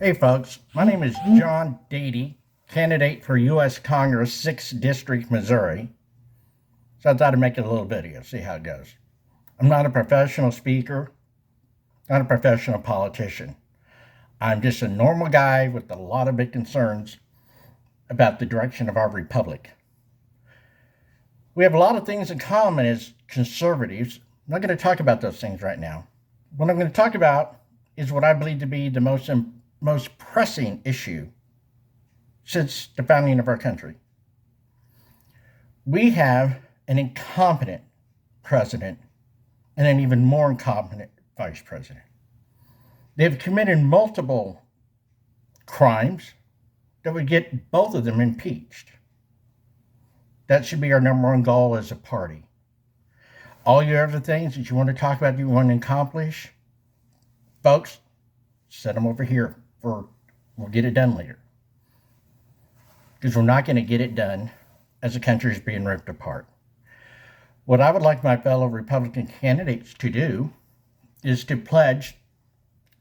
Hey folks, my name is John Dady, candidate for U.S. Congress, 6th District, Missouri. So I thought I'd make it a little video, see how it goes. I'm not a professional speaker, not a professional politician. I'm just a normal guy with a lot of big concerns about the direction of our republic. We have a lot of things in common as conservatives. I'm not going to talk about those things right now. What I'm going to talk about is what I believe to be the most pressing issue since the founding of our country. We have an incompetent president and an even more incompetent vice president. They've committed multiple crimes that would get both of them impeached. That should be our number one goal as a party. All your other things that you want to talk about, you want to accomplish, folks, set them over here. We'll get it done later. Because we're not going to get it done as the country is being ripped apart. What I would like my fellow Republican candidates to do is to pledge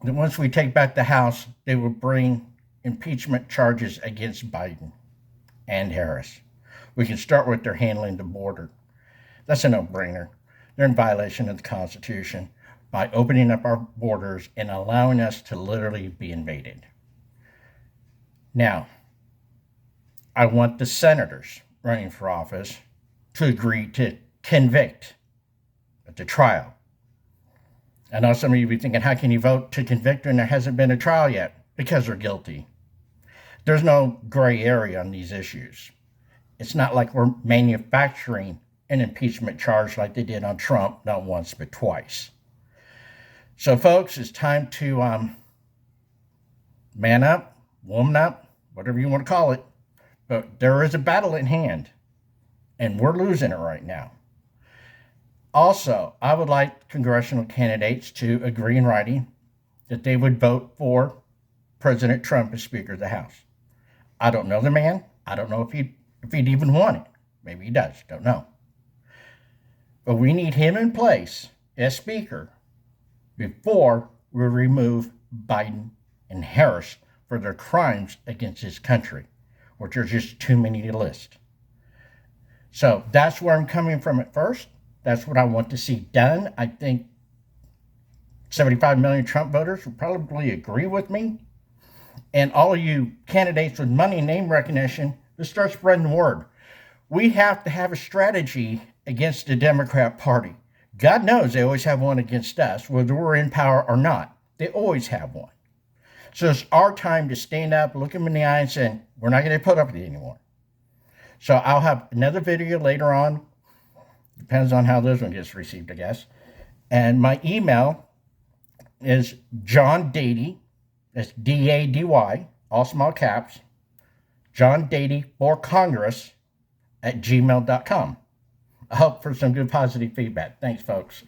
that once we take back the House, they will bring impeachment charges against Biden and Harris. We can start with their handling the border. That's a no-brainer. They're in violation of the Constitution by opening up our borders and allowing us to literally be invaded. Now, I want the senators running for office to agree to convict at the trial. I know some of you will be thinking, how can you vote to convict when there hasn't been a trial yet? Because they're guilty. There's no gray area on these issues. It's not like we're manufacturing an impeachment charge like they did on Trump, not once, but twice. So, folks, it's time to man up, woman up, whatever you want to call it. But there is a battle in hand, and we're losing it right now. Also, I would like congressional candidates to agree in writing that they would vote for President Trump as Speaker of the House. I don't know the man. I don't know if he'd even want it. Maybe he does. Don't know. But we need him in place as Speaker before we remove Biden and Harris for their crimes against this country, which are just too many to list. So that's where I'm coming from at first. That's what I want to see done. I think 75 million Trump voters will probably agree with me. And all of you candidates with money and name recognition, just start spreading the word. We have to have a strategy against the Democrat Party. God knows they always have one against us, whether we're in power or not. They always have one. So it's our time to stand up, look them in the eye and say, we're not going to put up with it anymore. So I'll have another video later on. Depends on how this one gets received, I guess. And my email is Johndadyforcongress, that's D-A-D-Y, all small caps, Johndadyforcongress @gmail.com. I hope for some good positive feedback. Thanks, folks.